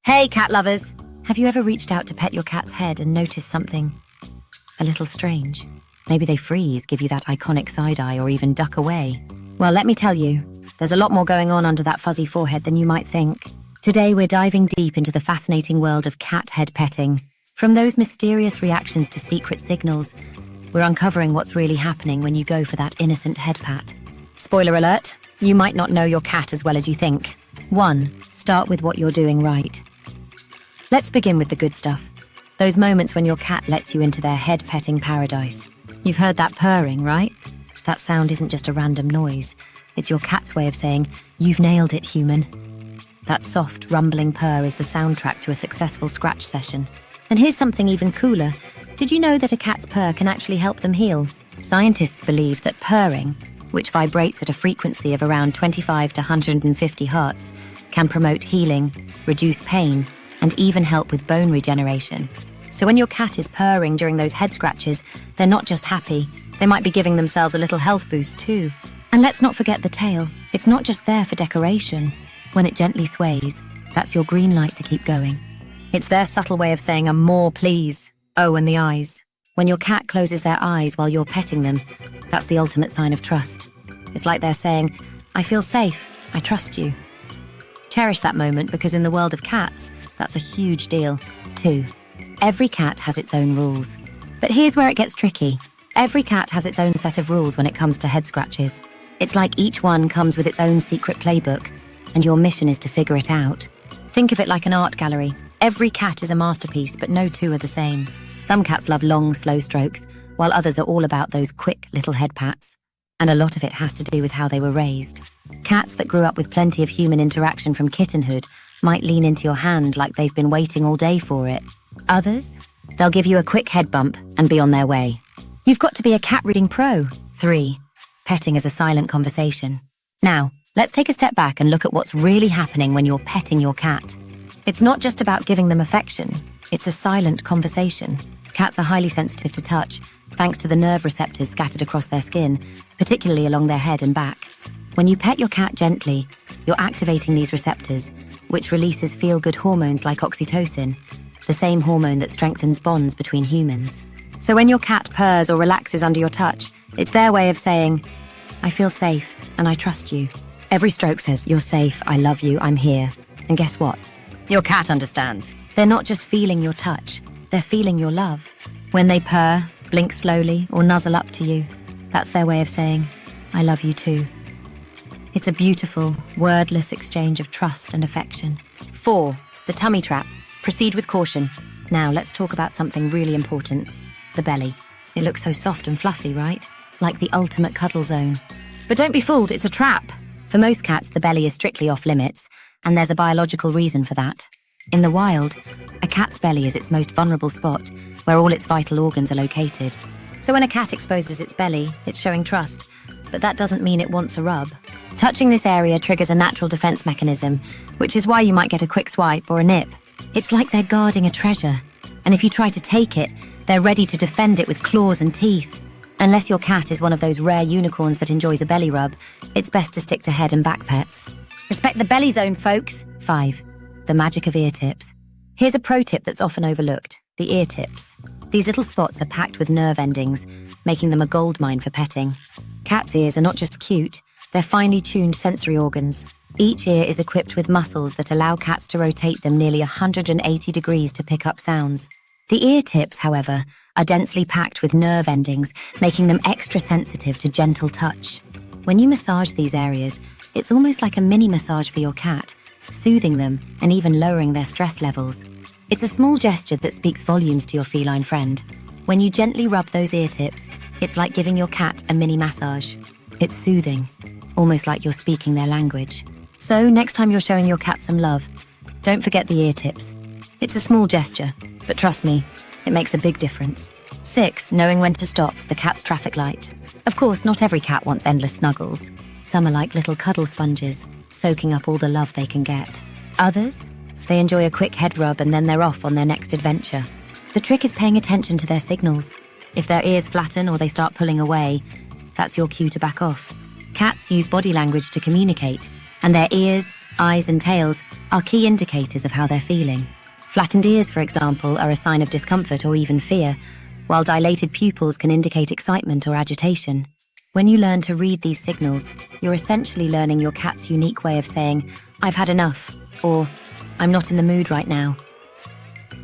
Hey, cat lovers! Have you ever reached out to pet your cat's head and noticed something a little strange? Maybe they freeze, give you that iconic side eye, or even duck away. Well, let me tell you, there's a lot more going on under that fuzzy forehead than you might think. Today, we're diving deep into the fascinating world of cat head petting. From those mysterious reactions to secret signals, we're uncovering what's really happening when you go for that innocent head pat. Spoiler alert, you might not know your cat as well as you think. 1. Start with what you're doing right. Let's begin with the good stuff. Those moments when your cat lets you into their head-petting paradise. You've heard that purring, right? That sound isn't just a random noise. It's your cat's way of saying, "You've nailed it, human." That soft, rumbling purr is the soundtrack to a successful scratch session. And here's something even cooler. Did you know that a cat's purr can actually help them heal? Scientists believe that purring, which vibrates at a frequency of around 25 to 150 hertz, can promote healing, reduce pain, and even help with bone regeneration. So when your cat is purring during those head scratches, they're not just happy, they might be giving themselves a little health boost too. And let's not forget the tail. It's not just there for decoration. When it gently sways, that's your green light to keep going. It's their subtle way of saying a more please. Oh, and the eyes. When your cat closes their eyes while you're petting them, that's the ultimate sign of trust. It's like they're saying, "I feel safe, I trust you." Cherish that moment because in the world of cats, that's a huge deal. 2. Every cat has its own rules. But here's where it gets tricky. Every cat has its own set of rules when it comes to head scratches. It's like each one comes with its own secret playbook, and your mission is to figure it out. Think of it like an art gallery. Every cat is a masterpiece, but no two are the same. Some cats love long, slow strokes, while others are all about those quick little head pats. And a lot of it has to do with how they were raised. Cats that grew up with plenty of human interaction from kittenhood might lean into your hand like they've been waiting all day for it. Others? They'll give you a quick head bump and be on their way. You've got to be a cat reading pro. 3. Petting is a silent conversation. Now, let's take a step back and look at what's really happening when you're petting your cat. It's not just about giving them affection. It's a silent conversation. Cats are highly sensitive to touch, thanks to the nerve receptors scattered across their skin, particularly along their head and back. When you pet your cat gently, you're activating these receptors, which releases feel-good hormones like oxytocin, the same hormone that strengthens bonds between humans. So when your cat purrs or relaxes under your touch, it's their way of saying, "I feel safe and I trust you." Every stroke says, "You're safe, I love you, I'm here." And guess what? Your cat understands. They're not just feeling your touch, they're feeling your love. When they purr, blink slowly, or nuzzle up to you, that's their way of saying, "I love you too." It's a beautiful, wordless exchange of trust and affection. 4. The tummy trap. Proceed with caution. Now let's talk about something really important. The belly. It looks so soft and fluffy, right? Like the ultimate cuddle zone. But don't be fooled, it's a trap. For most cats, the belly is strictly off limits, and there's a biological reason for that. In the wild, a cat's belly is its most vulnerable spot, where all its vital organs are located. So when a cat exposes its belly, it's showing trust, but that doesn't mean it wants a rub. Touching this area triggers a natural defense mechanism, which is why you might get a quick swipe or a nip. It's like they're guarding a treasure, and if you try to take it, they're ready to defend it with claws and teeth. Unless your cat is one of those rare unicorns that enjoys a belly rub, it's best to stick to head and back pets. Respect the belly zone, folks. 5. The magic of ear tips. Here's a pro tip that's often overlooked, the ear tips. These little spots are packed with nerve endings, making them a goldmine for petting. Cats' ears are not just cute, they're finely tuned sensory organs. Each ear is equipped with muscles that allow cats to rotate them nearly 180 degrees to pick up sounds. The ear tips, however, are densely packed with nerve endings, making them extra sensitive to gentle touch. When you massage these areas, it's almost like a mini massage for your cat, soothing them and even lowering their stress levels. It's a small gesture that speaks volumes to your feline friend. When you gently rub those ear tips, it's like giving your cat a mini massage. It's soothing, almost like you're speaking their language. So next time you're showing your cat some love, don't forget the ear tips. It's a small gesture, but trust me, it makes a big difference. 6. Knowing when to stop, the cat's traffic light. Of course, not every cat wants endless snuggles. Some are like little cuddle sponges, soaking up all the love they can get. Others? They enjoy a quick head rub and then they're off on their next adventure. The trick is paying attention to their signals. If their ears flatten or they start pulling away, that's your cue to back off. Cats use body language to communicate, And their ears, eyes, and tails are key indicators of how they're feeling. Flattened ears, for example, are a sign of discomfort or even fear, while dilated pupils can indicate excitement or agitation. When you learn to read these signals, you're essentially learning your cat's unique way of saying, "I've had enough," or "I'm not in the mood right now."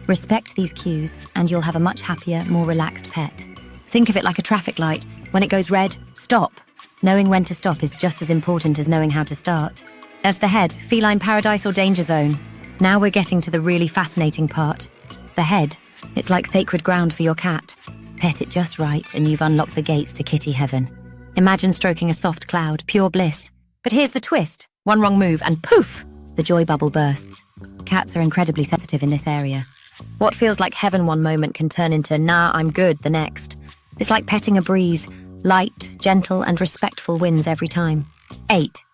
Respect these cues, and you'll have a much happier, more relaxed pet. Think of it like a traffic light. When it goes red, stop. Knowing when to stop is just as important as knowing how to start. As the head, feline paradise or danger zone. Now we're getting to the really fascinating part. The head. It's like sacred ground for your cat. Pet it just right, and you've unlocked the gates to kitty heaven. Imagine stroking a soft cloud, pure bliss. But here's the twist. One wrong move, and poof! The joy bubble bursts. Cats are incredibly sensitive in this area. What feels like heaven one moment can turn into "nah, I'm good" the next. It's like petting a breeze. Light, gentle, and respectful wins every time. 8.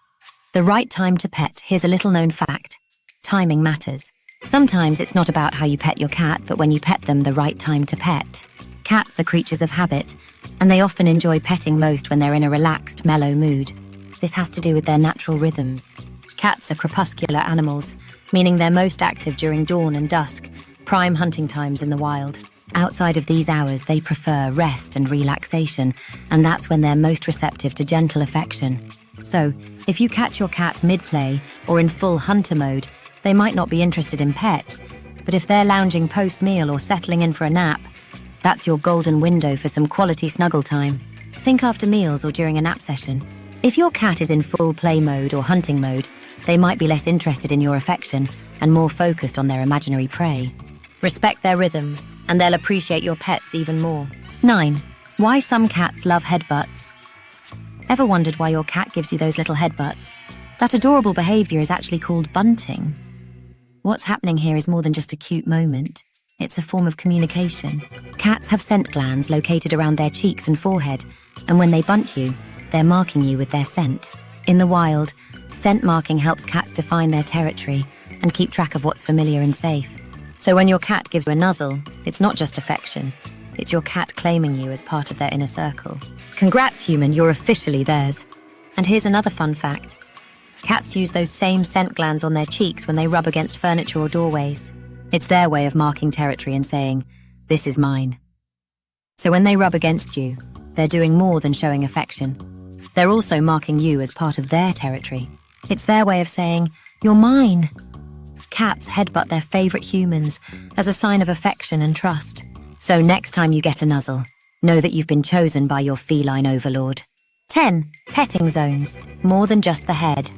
The right time to pet. Here's a little-known fact. Timing matters. Sometimes it's not about how you pet your cat, but when you pet them, the right time to pet. Cats are creatures of habit, and they often enjoy petting most when they're in a relaxed, mellow mood. This has to do with their natural rhythms. Cats are crepuscular animals, meaning they're most active during dawn and dusk, prime hunting times in the wild. Outside of these hours, they prefer rest and relaxation, and that's when they're most receptive to gentle affection. So, if you catch your cat mid-play or in full hunter mode, they might not be interested in pets, but if they're lounging post-meal or settling in for a nap, that's your golden window for some quality snuggle time. Think after meals or during a nap session. If your cat is in full play mode or hunting mode, they might be less interested in your affection and more focused on their imaginary prey. Respect their rhythms, and they'll appreciate your pets even more. 9. Why some cats love headbutts. Ever wondered why your cat gives you those little headbutts? That adorable behavior is actually called bunting. What's happening here is more than just a cute moment. It's a form of communication. Cats have scent glands located around their cheeks and forehead, and when they bunt you, they're marking you with their scent. In the wild, scent marking helps cats define their territory and keep track of what's familiar and safe. So when your cat gives you a nuzzle, it's not just affection. It's your cat claiming you as part of their inner circle. Congrats, human, you're officially theirs. And here's another fun fact. Cats use those same scent glands on their cheeks when they rub against furniture or doorways. It's their way of marking territory and saying, "This is mine." So when they rub against you, they're doing more than showing affection. They're also marking you as part of their territory. It's their way of saying, "You're mine." Cats headbutt their favorite humans as a sign of affection and trust. So next time you get a nuzzle, know that you've been chosen by your feline overlord. 10. Petting zones. More than just the head.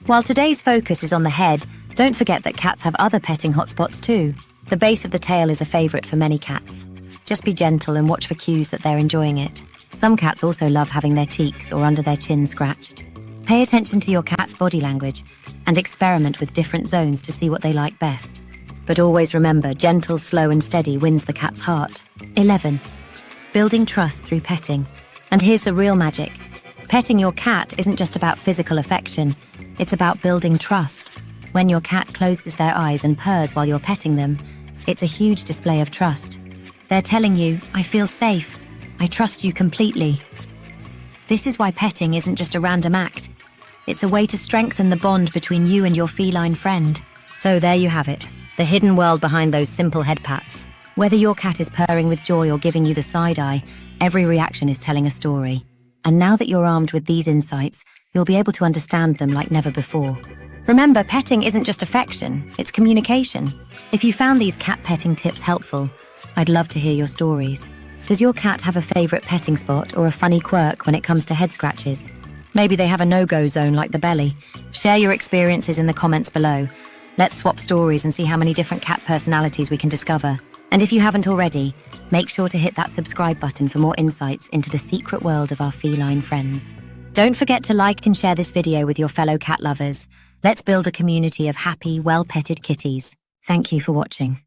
While today's focus is on the head, don't forget that cats have other petting hotspots too. The base of the tail is a favorite for many cats. Just be gentle and watch for cues that they're enjoying it. Some cats also love having their cheeks or under their chin scratched. Pay attention to your cat's body language and experiment with different zones to see what they like best. But always remember, gentle, slow and steady wins the cat's heart. 11. Building trust through petting. And here's the real magic. Petting your cat isn't just about physical affection, it's about building trust. When your cat closes their eyes and purrs while you're petting them, it's a huge display of trust. They're telling you, "I feel safe. I trust you completely." This is why petting isn't just a random act. It's a way to strengthen the bond between you and your feline friend. So there you have it, the hidden world behind those simple head pats. Whether your cat is purring with joy or giving you the side eye, every reaction is telling a story. And now that you're armed with these insights, you'll be able to understand them like never before. Remember, petting isn't just affection, it's communication. If you found these cat petting tips helpful, I'd love to hear your stories. Does your cat have a favorite petting spot or a funny quirk when it comes to head scratches? Maybe they have a no-go zone like the belly. Share your experiences in the comments below. Let's swap stories and see how many different cat personalities we can discover. And if you haven't already, make sure to hit that subscribe button for more insights into the secret world of our feline friends. Don't forget to like and share this video with your fellow cat lovers. Let's build a community of happy, well-petted kitties. Thank you for watching.